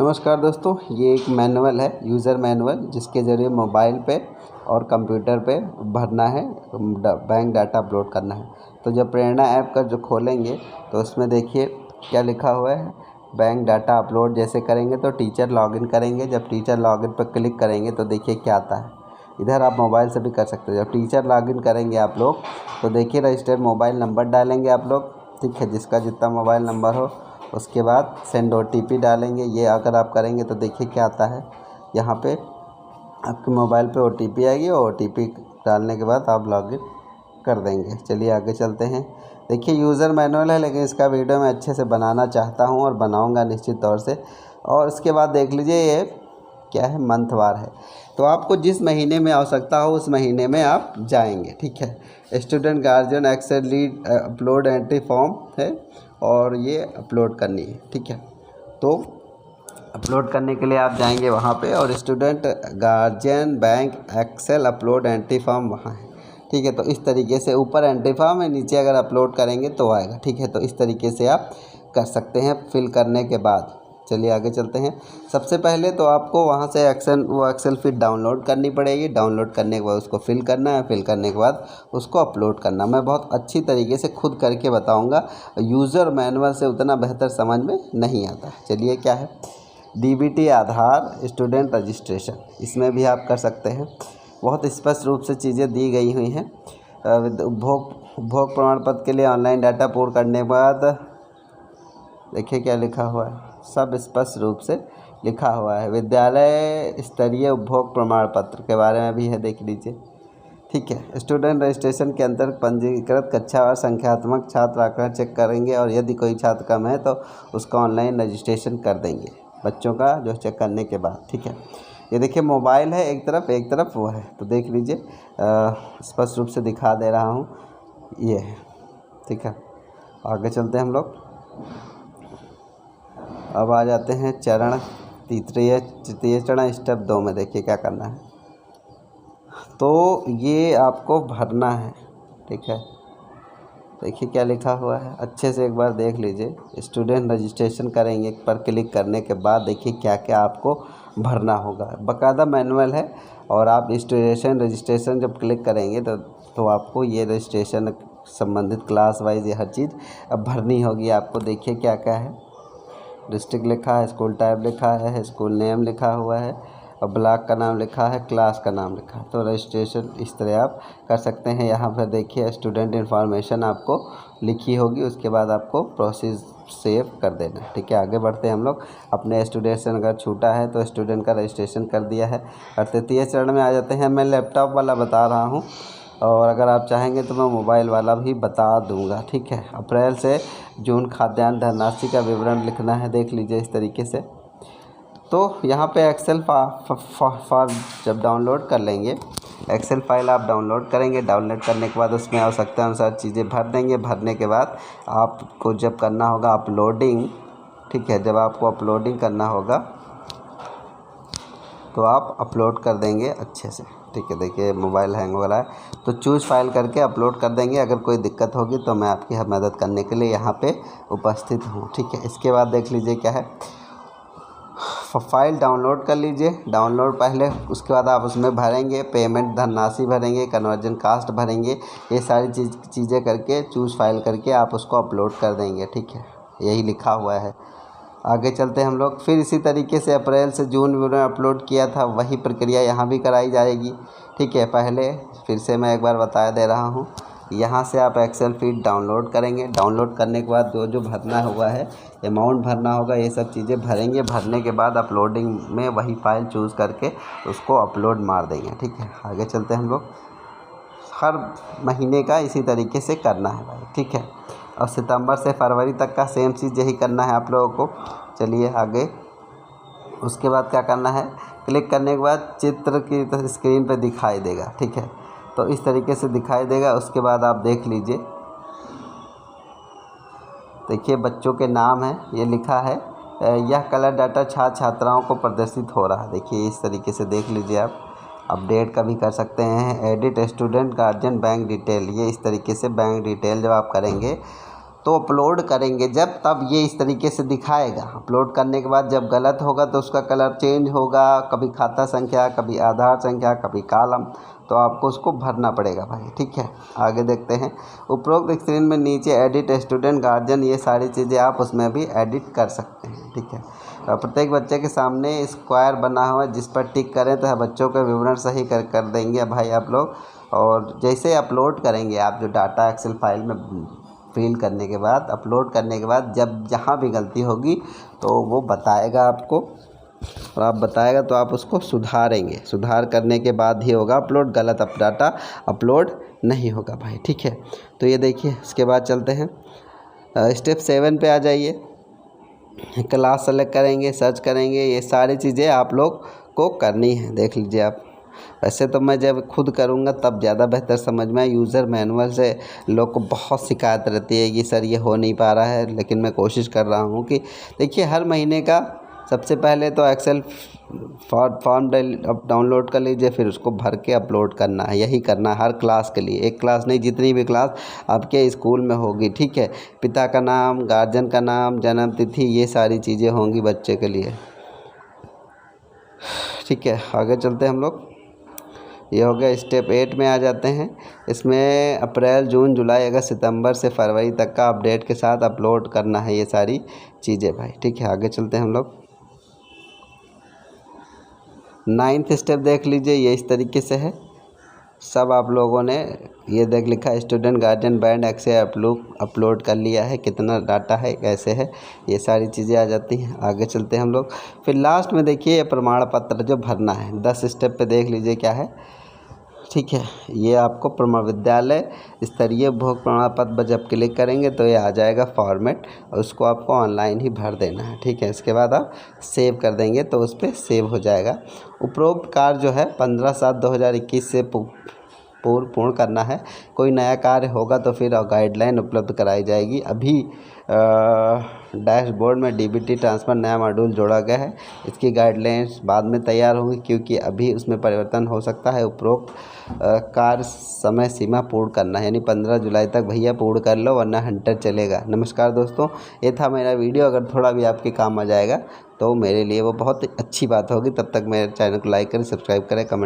नमस्कार दोस्तों, ये एक मैनुअल है, यूज़र मैनुअल, जिसके ज़रिए मोबाइल पे और कंप्यूटर पे भरना है, बैंक डाटा अपलोड करना है। तो जब प्रेरणा ऐप का जो खोलेंगे तो उसमें देखिए क्या लिखा हुआ है, बैंक डाटा अपलोड जैसे करेंगे तो टीचर लॉगिन करेंगे। जब टीचर लॉगिन पर क्लिक करेंगे तो देखिए क्या आता है। इधर आप मोबाइल से भी कर सकते हो। जब टीचर लॉगिन करेंगे आप लोग तो देखिए रजिस्टर्ड मोबाइल नंबर डालेंगे आप लोग, ठीक है, जिसका जितना मोबाइल नंबर हो। उसके बाद सेंड OTP डालेंगे। ये अगर आप करेंगे तो देखिए क्या आता है, यहाँ पे आपके मोबाइल पे OTP आएगी और OTP डालने के बाद आप लॉगिन कर देंगे। चलिए आगे चलते हैं। देखिए यूज़र मैनुअल है, लेकिन इसका वीडियो मैं अच्छे से बनाना चाहता हूँ और बनाऊँगा निश्चित तौर से। और इसके बाद देख लीजिए ये क्या है, मंथवार है। तो आपको जिस महीने में आवश्यकता हो उस महीने में आप जाएंगे, ठीक है। Student guardian excel lead upload entry form है और ये अपलोड करनी है, ठीक है। तो अपलोड करने के लिए आप जाएंगे वहाँ पे और student guardian bank excel upload entry form वहाँ है, ठीक है। तो इस तरीके से ऊपर एंट्री फॉर्म है, नीचे अगर अपलोड करेंगे तो आएगा, ठीक है। तो इस तरीके से आप कर सकते हैं फिल करने के बाद। चलिए आगे चलते हैं। सबसे पहले तो आपको वहाँ से एक्सेल शीट डाउनलोड करनी पड़ेगी। डाउनलोड करने के बाद उसको फिल करना है, फिल करने के बाद उसको अपलोड करना। मैं बहुत अच्छी तरीके से खुद करके बताऊंगा, यूज़र मैनुअल से उतना बेहतर समझ में नहीं आता। चलिए क्या है, DBT आधार स्टूडेंट रजिस्ट्रेशन, इसमें भी आप कर सकते हैं। बहुत स्पष्ट रूप से चीज़ें दी गई हुई हैं। उपभोग प्रमाण पत्र के लिए ऑनलाइन डाटा पूर्ण करने के बाद देखिए क्या लिखा हुआ है, सब स्पष्ट रूप से लिखा हुआ है। विद्यालय स्तरीय उपभोग प्रमाण पत्र के बारे में भी है, देख लीजिए, ठीक है। स्टूडेंट रजिस्ट्रेशन के अंतर्गत पंजीकृत कक्षा और संख्यात्मक छात्र आंकड़ा चेक करेंगे और यदि कोई छात्र कम है तो उसका ऑनलाइन रजिस्ट्रेशन कर देंगे, बच्चों का जो चेक करने के बाद, ठीक है। ये देखिए मोबाइल है एक तरफ वो है, तो देख लीजिए स्पष्ट रूप से दिखा दे रहा हूँ, ये है, ठीक है। आगे चलते हैं हम लोग। अब आ जाते हैं चरण तृतीय चरण स्टेप 2 में। देखिए क्या करना है, तो ये आपको भरना है, ठीक है। देखिए क्या लिखा हुआ है, अच्छे से एक बार देख लीजिए। स्टूडेंट रजिस्ट्रेशन करेंगे पर क्लिक करने के बाद देखिए क्या क्या आपको भरना होगा। बाकायदा मैनुअल है और आप रजिस्ट्रेशन जब क्लिक करेंगे तो आपको ये रजिस्ट्रेशन संबंधित क्लास वाइज ये हर चीज़ अब भरनी होगी आपको। देखिए क्या क्या है, डिस्ट्रिक्ट लिखा है, स्कूल टाइप लिखा है, स्कूल नेम लिखा हुआ है और ब्लॉक का नाम लिखा है, क्लास का नाम लिखा है। तो रजिस्ट्रेशन इस तरह आप कर सकते हैं। यहाँ पर देखिए स्टूडेंट इन्फॉर्मेशन आपको लिखी होगी, उसके बाद आपको प्रोसेस सेव कर देना है, ठीक है। आगे बढ़ते हैं हम लोग। अपने स्टूडेंट अगर छूटा है तो स्टूडेंट का रजिस्ट्रेशन कर दिया है। और तृतीय चरण में आ जाते हैं। मैं लैपटॉप वाला बता रहा हूँ और अगर आप चाहेंगे तो मैं मोबाइल वाला भी बता दूंगा, ठीक है। अप्रैल से जून खाद्यान्न धनराशि का विवरण लिखना है, देख लीजिए इस तरीके से। तो यहाँ पे एक्सेल फाइल जब डाउनलोड कर लेंगे, एक्सेल फाइल आप डाउनलोड करेंगे। डाउनलोड करने के बाद उसमें आवश्यकता अनुसार चीज़ें भर देंगे। भरने के बाद आपको जब करना होगा अपलोडिंग, ठीक है, जब आपको अपलोडिंग करना होगा तो आप अपलोड कर देंगे अच्छे से, ठीक है। देखिए मोबाइल हैंग हो रहा है, तो चूज़ फाइल करके अपलोड कर देंगे। अगर कोई दिक्कत होगी तो मैं आपकी मदद करने के लिए यहाँ पे उपस्थित हूँ, ठीक है। इसके बाद देख लीजिए क्या है, फाइल डाउनलोड कर लीजिए। डाउनलोड पहले, उसके बाद आप उसमें भरेंगे, पेमेंट धनराशि भरेंगे, कन्वर्जन कास्ट भरेंगे। ये सारी चीज़ें करके चूज़ फाइल करके आप उसको अपलोड कर देंगे, ठीक है। यही लिखा हुआ है। आगे चलते हैं हम लोग। फिर इसी तरीके से अप्रैल से जून विवरण अपलोड किया था, वही प्रक्रिया यहाँ भी कराई जाएगी, ठीक है। पहले फिर से मैं एक बार बता दे रहा हूँ। यहाँ से आप एक्सेल शीट डाउनलोड करेंगे। डाउनलोड करने के बाद जो भरना हुआ है, अमाउंट भरना होगा, ये सब चीज़ें भरेंगे। भरने के बाद अपलोडिंग में वही फाइल चूज़ करके उसको अपलोड मार देंगे, ठीक है। आगे चलते हैं हम लोग। हर महीने का इसी तरीके से करना है भाई, ठीक है। और सितंबर से फरवरी तक का सेम चीज़ यही करना है आप लोगों को। चलिए आगे। उसके बाद क्या करना है, क्लिक करने के बाद चित्र की स्क्रीन पे दिखाई देगा, ठीक है। तो इस तरीके से दिखाई देगा। उसके बाद आप देख लीजिए, देखिए बच्चों के नाम है, ये लिखा है, यह कलर डाटा छात्र छात्राओं को प्रदर्शित हो रहा है। देखिए इस तरीके से देख लीजिए आप। अपडेट का भी कर सकते हैं। Edit student guardian bank detail, ये इस तरीके से बैंक डिटेल जब आप करेंगे तो अपलोड करेंगे जब, तब ये इस तरीके से दिखाएगा। अपलोड करने के बाद जब गलत होगा तो उसका कलर चेंज होगा, कभी खाता संख्या, कभी आधार संख्या, कभी कॉलम, तो आपको उसको भरना पड़ेगा भाई। ठीक है, आगे देखते हैं। उपरोक्त स्क्रीन में नीचे एडिट स्टूडेंट गार्जियन, ये सारी चीज़ें आप उसमें भी एडिट कर सकते हैं। ठीक है, प्रत्येक बच्चे के सामने स्क्वायर बना हुआ है जिस पर टिक करें तो बच्चों का विवरण सही कर देंगे भाई आप लोग। और जैसे अपलोड करेंगे आप जो डाटा एक्सेल फाइल में फिल करने के बाद, अपलोड करने के बाद जब जहाँ भी गलती होगी तो वो बताएगा आपको, और आप बताएगा तो आप उसको सुधारेंगे। सुधार करने के बाद ही होगा अपलोड, गलत डाटा अपलोड नहीं होगा भाई। ठीक है, तो ये देखिए, इसके बाद चलते हैं स्टेप 7 पे आ जाइए। क्लास सेलेक्ट करेंगे, सर्च करेंगे, ये सारी चीज़ें आप लोग को करनी है। देख लीजिए आप, वैसे तो मैं जब खुद करूँगा तब ज़्यादा बेहतर समझ में। यूज़र मैनुअल से लोग को बहुत शिकायत रहती है कि सर ये हो नहीं पा रहा है, लेकिन मैं कोशिश कर रहा हूँ कि देखिए हर महीने का सबसे पहले तो एक्सेल फॉर्म डाउनलोड कर लीजिए, फिर उसको भर के अपलोड करना है। यही करना है हर क्लास के लिए, एक क्लास नहीं, जितनी भी क्लास आपके स्कूल में होगी। ठीक है, पिता का नाम, गार्जियन का नाम, जन्म तिथि, ये सारी चीज़ें होंगी बच्चे के लिए। ठीक है, आगे चलते हैं हम लोग। ये हो गया स्टेप 8 में आ जाते हैं। इसमें अप्रैल, जून, जुलाई, अगस्त, सितंबर से फरवरी तक का अपडेट के साथ अपलोड करना है ये सारी चीज़ें भाई। ठीक है, आगे चलते हैं हम लोग। 9th स्टेप देख लीजिए, ये इस तरीके से है। सब आप लोगों ने ये देख लिखा है student guardian bank excel upload कर लिया है, कितना डाटा है, कैसे है, ये सारी चीज़ें आ जाती हैं। आगे चलते हैं हम लोग। फिर लास्ट में देखिए ये प्रमाण पत्र जो भरना है, 10 स्टेप पे देख लीजिए क्या है। ठीक है, ये आपको विद्यालय स्तरीय उपभोग प्रमाण पत्र जब क्लिक करेंगे तो ये आ जाएगा फॉर्मेट, और उसको आपको ऑनलाइन ही भर देना है। ठीक है, इसके बाद आप सेव कर देंगे तो उस पर सेव हो जाएगा। उपरोक्त कार्य जो है 15/7/2021 से पूर्ण करना है। कोई नया कार्य होगा तो फिर गाइडलाइन उपलब्ध कराई जाएगी। अभी डैशबोर्ड में डीबीटी ट्रांसफ़र नया मॉड्यूल जोड़ा गया है, इसकी गाइडलाइंस बाद में तैयार होंगी क्योंकि अभी उसमें परिवर्तन हो सकता है। उपरोक्त कार्य समय सीमा पूर्ण करना है, यानी 15 जुलाई तक भैया पूर्ण कर लो वरना हंटर चलेगा। नमस्कार दोस्तों, ये था मेरा वीडियो। अगर थोड़ा भी आपके काम आ जाएगा तो मेरे लिए वो बहुत अच्छी बात होगी। तब तक मेरे चैनल को लाइक करें, सब्सक्राइब करें, कमेंट